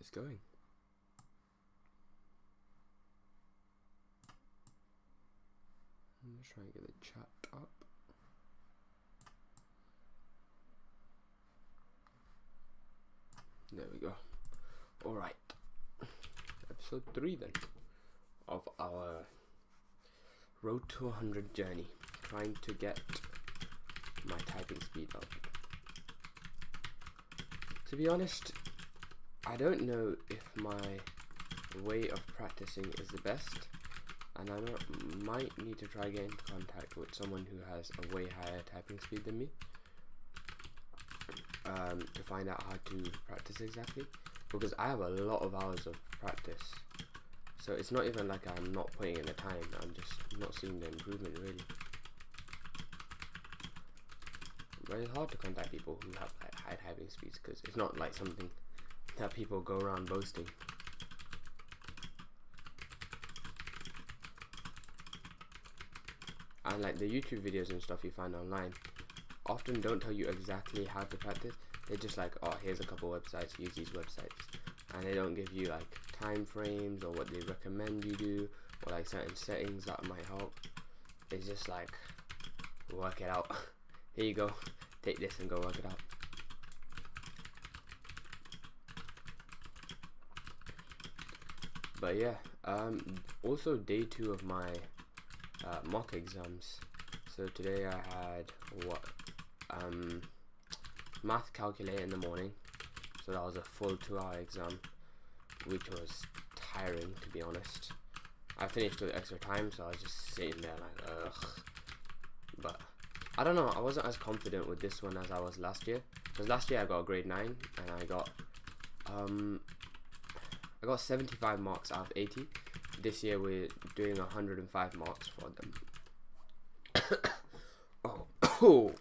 this going. Let's try and get the chat up. There we go. Alright. Episode 3 then of our Road to 100 journey. Trying to get my typing speed up. To be honest, I don't know if my way of practicing is the best, and I might need to try get into contact with someone who has a way higher typing speed than me to find out how to practice exactly, because I have a lot of hours of practice, so it's not even like I'm not putting in the time, I'm just not seeing the improvement really. But it's hard to contact people who have like high typing speeds, because it's not like something that people go around boasting. And like the YouTube videos and stuff you find online often don't tell you exactly how to practice. They're just like, oh, here's a couple websites, use these websites, and they don't give you like time frames or what they recommend you do, or like certain settings that might help. It's just like, work it out. Here you go, take this and go work it out. But yeah, also day 2 of my mock exams. So today I had math calculator in the morning, so that was a full 2-hour exam, which was tiring, to be honest. I finished with extra time, so I was just sitting there like, ugh. But I don't know, I wasn't as confident with this one as I was last year, because last year I got a grade 9 and I got 75 marks out of 80. This year we're doing 105 marks for them. Oh.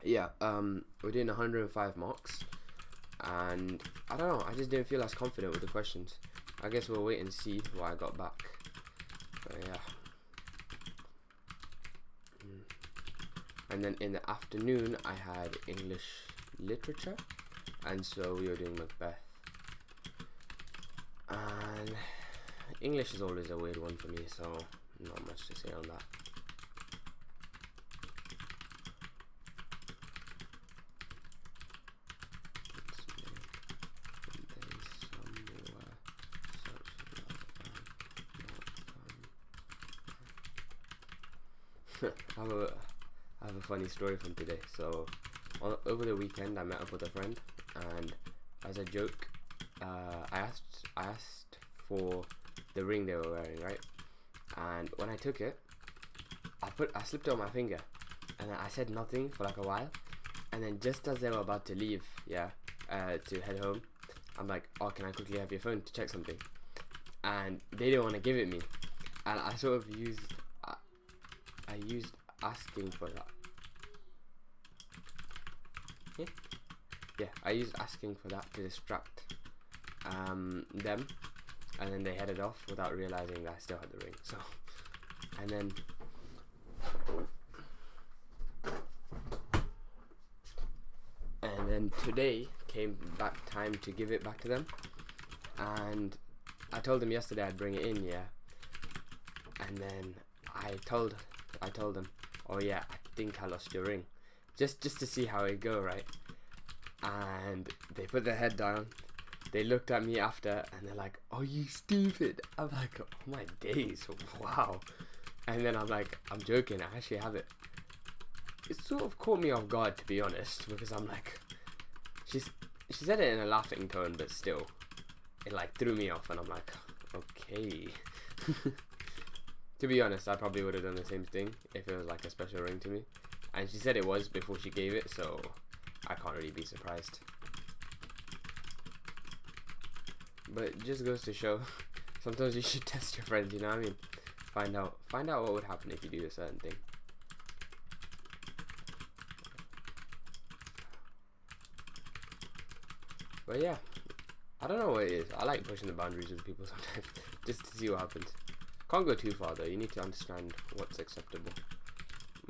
Yeah, we're doing 105 marks, and I don't know, I just didn't feel as confident with the questions. I guess we'll wait and see what I got back. But yeah. And then in the afternoon I had English literature, and so we were doing Macbeth. And English is always a weird one for me, so not much to say on that. I have a funny story from today. So over the weekend I met up with a friend, and as a joke I asked for the ring they were wearing, right? And when I took it, I slipped it on my finger, and then I said nothing for like a while, and then just as they were about to leave, to head home, I'm like, oh, can I quickly have your phone to check something? And they didn't want to give it me, and I sort of used asking for that. I used asking for that to distract them, and then they headed off without realizing that I still had the ring. So, and then today came back time to give it back to them, and I told them yesterday I'd bring it in, and then I told them, oh yeah, I think I lost your ring, just to see how it go, right? And they put their head down, they looked at me after, and they're like, oh, you stupid. I'm like, oh my days, wow. And then I'm like, I'm joking, I actually have it. It sort of caught me off guard, to be honest, because I'm like, she said it in a laughing tone, but still, it like threw me off, and I'm like, okay. To be honest, I probably would have done the same thing if it was like a special ring to me, and she said it was before she gave it, so I can't really be surprised. But it just goes to show, sometimes you should test your friends, you know what I mean? Find out what would happen if you do a certain thing. But yeah, I don't know what it is. I like pushing the boundaries with people sometimes, just to see what happens. Can't go too far though, you need to understand what's acceptable.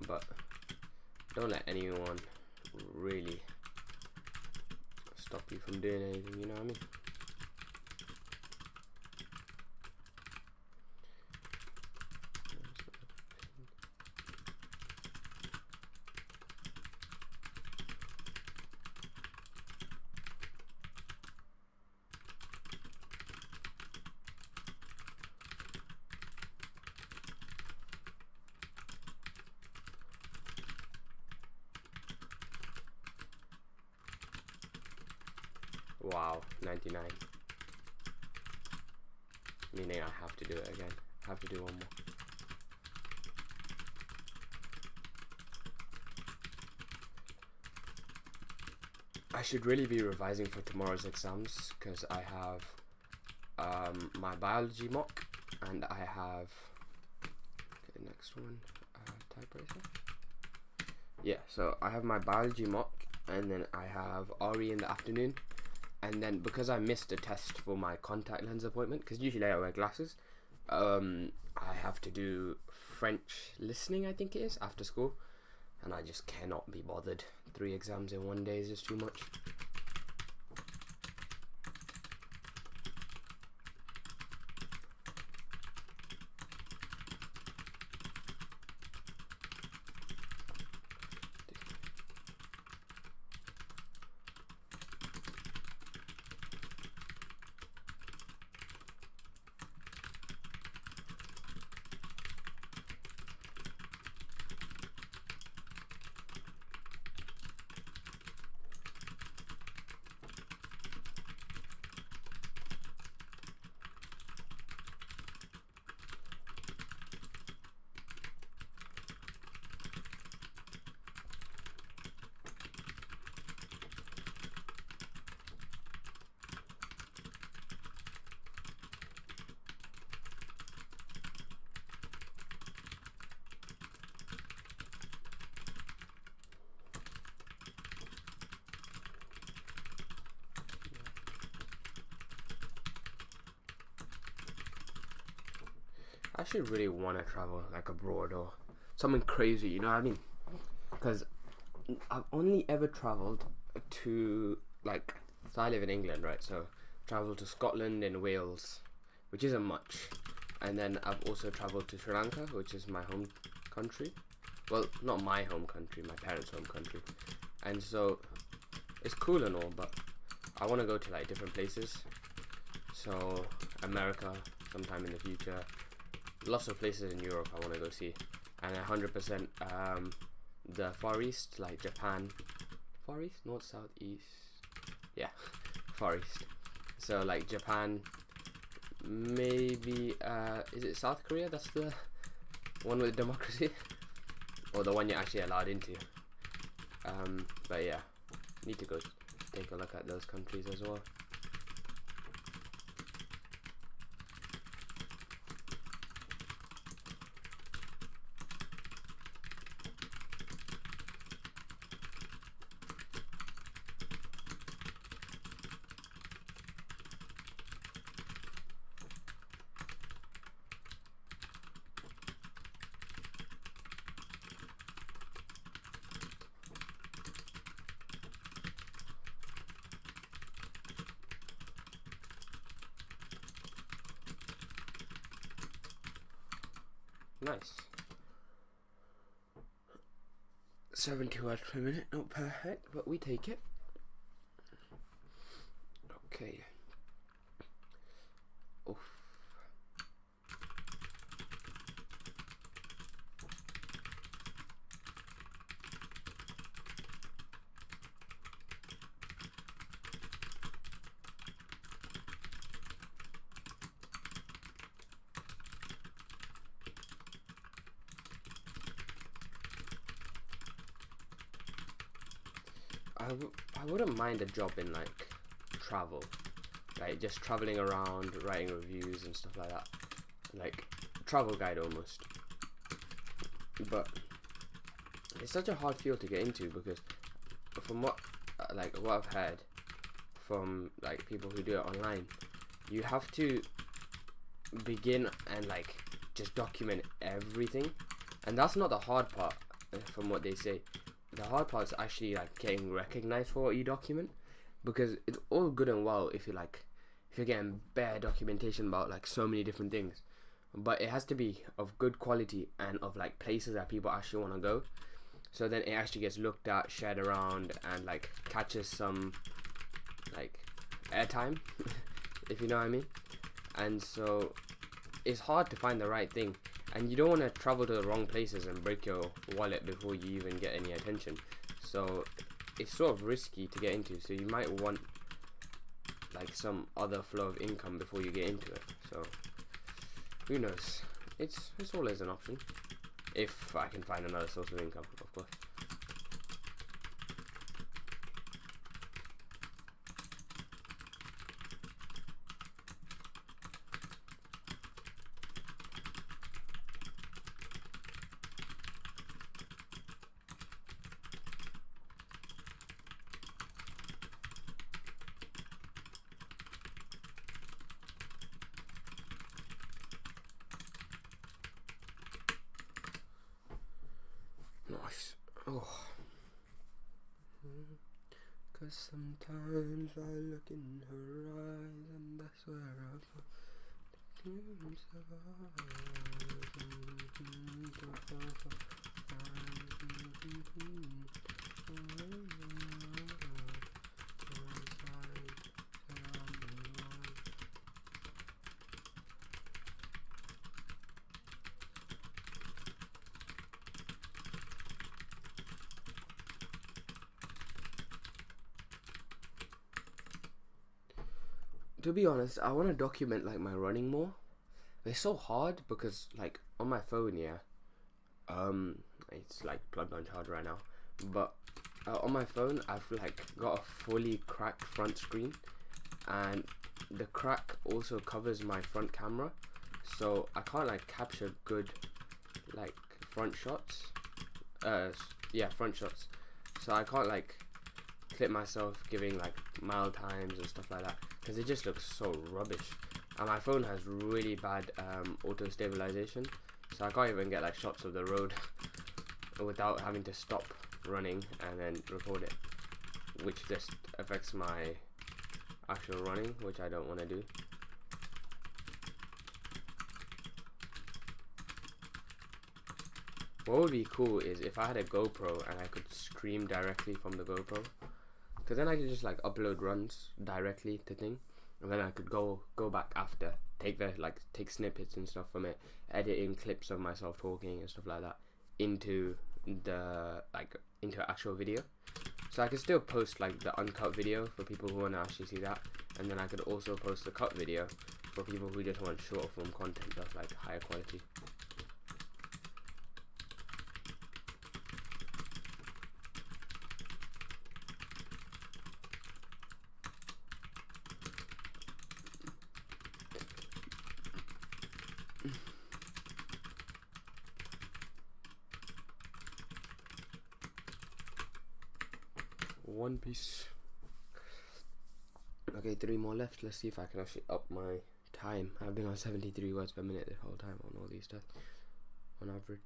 But don't let anyone really stop you from doing anything, you know what I mean? Wow, 99. Meaning I have to do it again. I have to do one more. I should really be revising for tomorrow's exams because I have my biology mock and I have next one, typewriter. Yeah, so I have my biology mock and then I have RE in the afternoon. And then because I missed a test for my contact lens appointment, because usually I wear glasses, I have to do French listening, I think it is, after school. And I just cannot be bothered. 3 exams in one day is just too much. I should really want to travel like abroad or something crazy, you know what I mean? Because I've only ever traveled to, like, so I live in England, right? So traveled to Scotland and Wales, which isn't much. And then I've also traveled to Sri Lanka, which is my home country. Well, not my home country, my parents' home country. And so it's cool and all, but I want to go to like different places. So America sometime in the future. Lots of places in Europe I want to go see, and 100% the Far East, like Japan. Far East? North, South, East? Yeah, Far East. So like Japan, maybe, is it South Korea? That's the one with democracy? Or the one you're actually allowed into. But yeah, need to go take a look at those countries as well. Nice. 70 words per minute, not perfect, but we take it. Okay. Oof. I wouldn't mind a job in like travel, like just traveling around, writing reviews and stuff like that, like travel guide almost. But it's such a hard field to get into because from what I've heard from like people who do it online, you have to begin and like just document everything, and that's not the hard part from what they say. The hard part is actually like getting recognized for what you document, because it's all good and well if you're getting bare documentation about like so many different things, but it has to be of good quality and of like places that people actually want to go, so then it actually gets looked at, shared around, and like catches some like airtime if you know what I mean. And so it's hard to find the right thing, and you don't want to travel to the wrong places and break your wallet before you even get any attention. So it's sort of risky to get into, so you might want like some other flow of income before you get into it. So who knows, it's always an option if I can find another source of income, of course. Nice. Oh. Cause sometimes I look in her eyes and that's where I find To be honest, I want to document like my running more. It's so hard because like on my phone, yeah, it's like plugged on charge right now, but on my phone I've like got a fully cracked front screen, and the crack also covers my front camera, so I can't like capture good like front shots. Front shots. So I can't like clip myself giving like mile times and stuff like that, because it just looks so rubbish. And my phone has really bad auto stabilization, so I can't even get like shots of the road without having to stop running and then record it, which just affects my actual running, which I don't want to do. What would be cool is if I had a GoPro and I could stream directly from the GoPro, because then I could just like upload runs directly to thing, and then I could go back after, take snippets and stuff from it, edit in clips of myself talking and stuff like that into the into actual video. So I could still post like the uncut video for people who want to actually see that, and then I could also post the cut video for people who just want short form content that's like higher quality. One Piece. Okay, 3 more left. Let's see if I can actually up my time. I've been on 73 words per minute the whole time on all these tests, on average.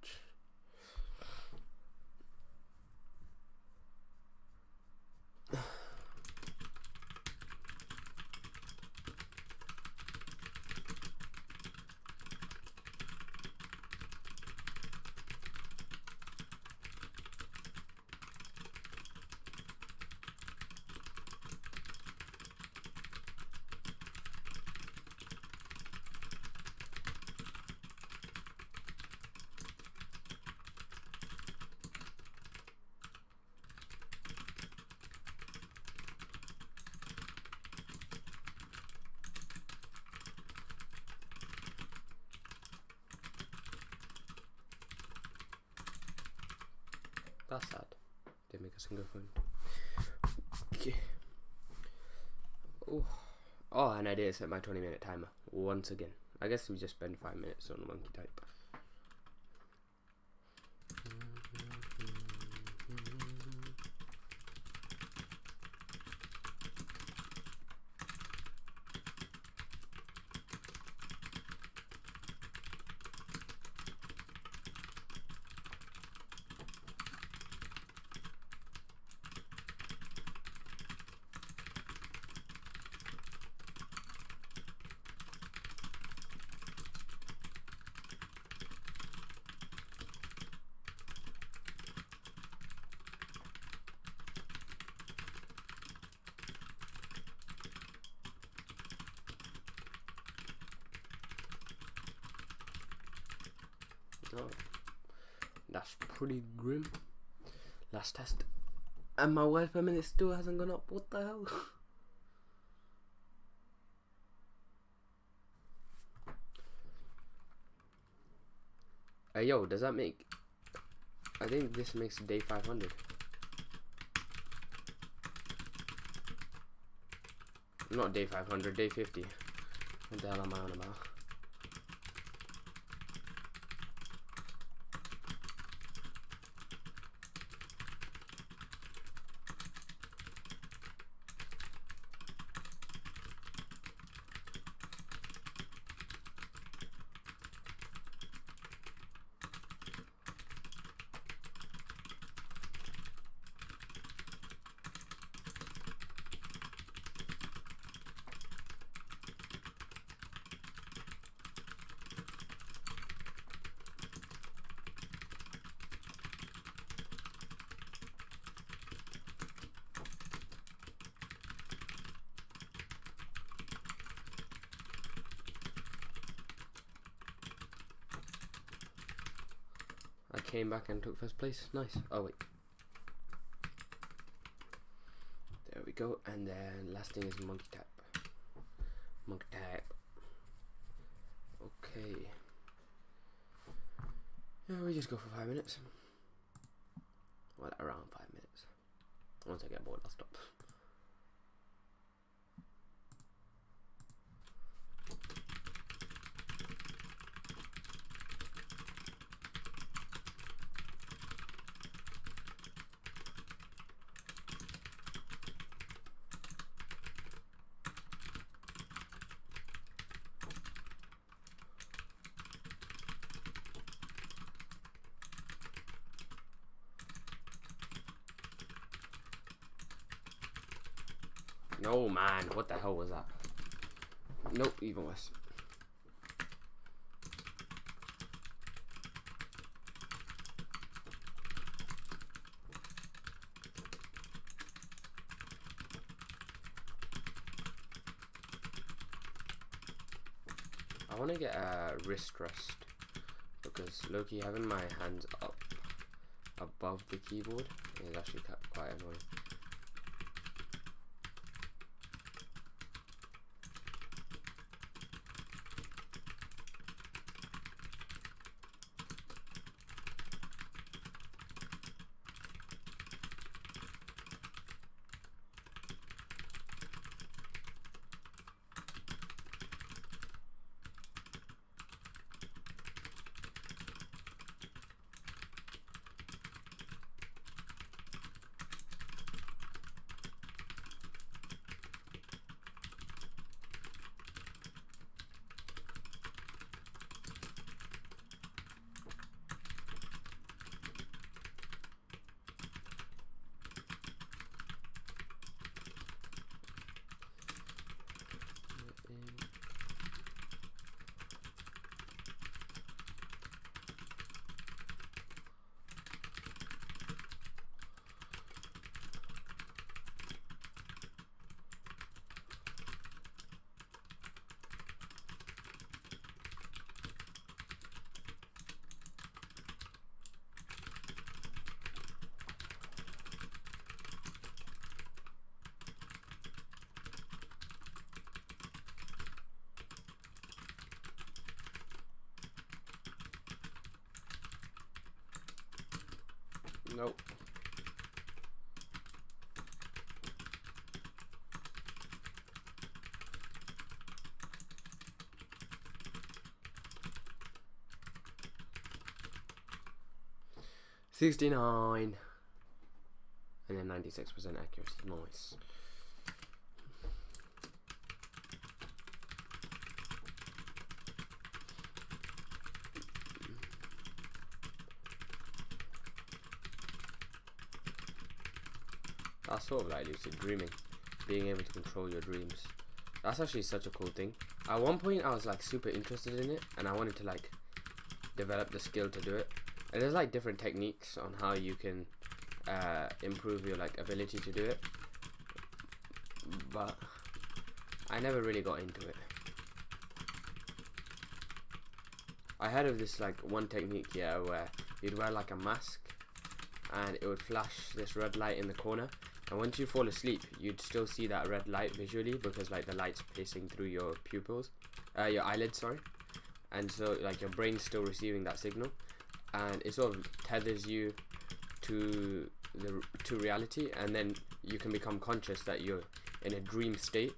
That's sad. Didn't make a single phone. Okay. Oh, and I didn't set my 20-minute timer once again. I guess we just spend 5 minutes on monkey type. Oh, that's pretty grim. Last test. And my words per minute still hasn't gone up. What the hell? Yo, does that make... I think this makes day 500. Not day 500, day 50. What the hell am I on about? I came back and took first place. Nice. Oh wait. There we go. And then last thing is monkey tap. Monkey tap. Okay. Yeah, we just go for 5 minutes. Well, around 5 minutes. Once I get bored, I'll stop. No man, what the hell was that? Nope, even worse. I want to get a wrist rest because low-key having my hands up above the keyboard is actually quite annoying. Nope. $69 and then 96% accuracy. Nice. That's sort of like lucid dreaming, being able to control your dreams. That's actually such a cool thing. At one point I was like super interested in it and I wanted to like develop the skill to do it. And there's like different techniques on how you can improve your like ability to do it, but I never really got into it. I heard of this like one technique, yeah, where you'd wear like a mask and it would flash this red light in the corner, and once you fall asleep you'd still see that red light visually because like the light's passing through your pupils, your eyelids, sorry, and so like your brain's still receiving that signal, and it sort of tethers you to reality, and then you can become conscious that you're in a dream state,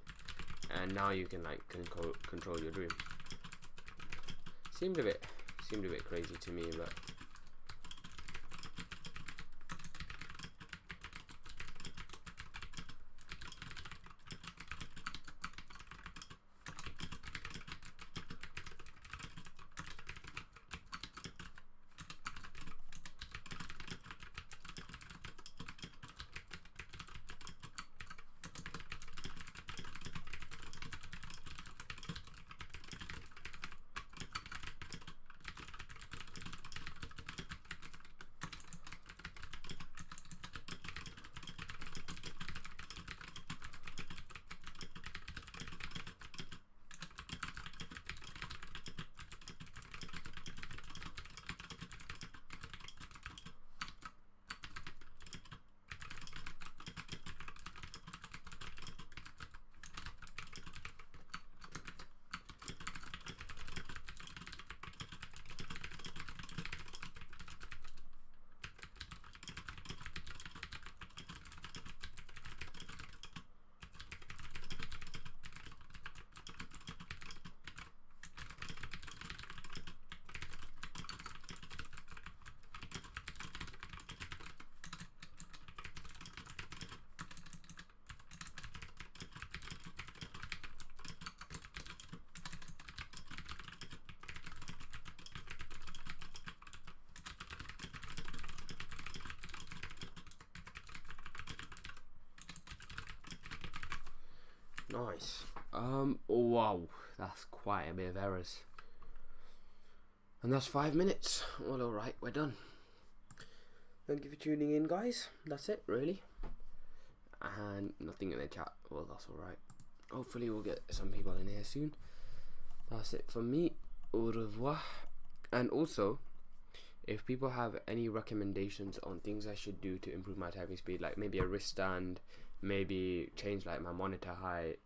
and now you can like control your dream. Seemed a bit crazy to me, but nice. Wow, that's quite a bit of errors. And that's 5 minutes. Well, alright, we're done. Thank you for tuning in, guys. That's it, really. And nothing in the chat. Well, that's alright. Hopefully we'll get some people in here soon. That's it for me. Au revoir. And also, if people have any recommendations on things I should do to improve my typing speed, like maybe a wrist stand, maybe change like my monitor height,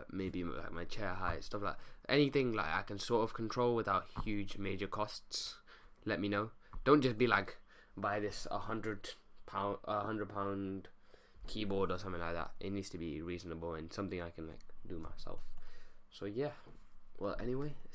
maybe like my chair height, stuff like that. Anything like I can sort of control without huge major costs, let me know. Don't just be like, buy this £100 keyboard or something like that. It needs to be reasonable and something I can like do myself. So yeah, well, anyway,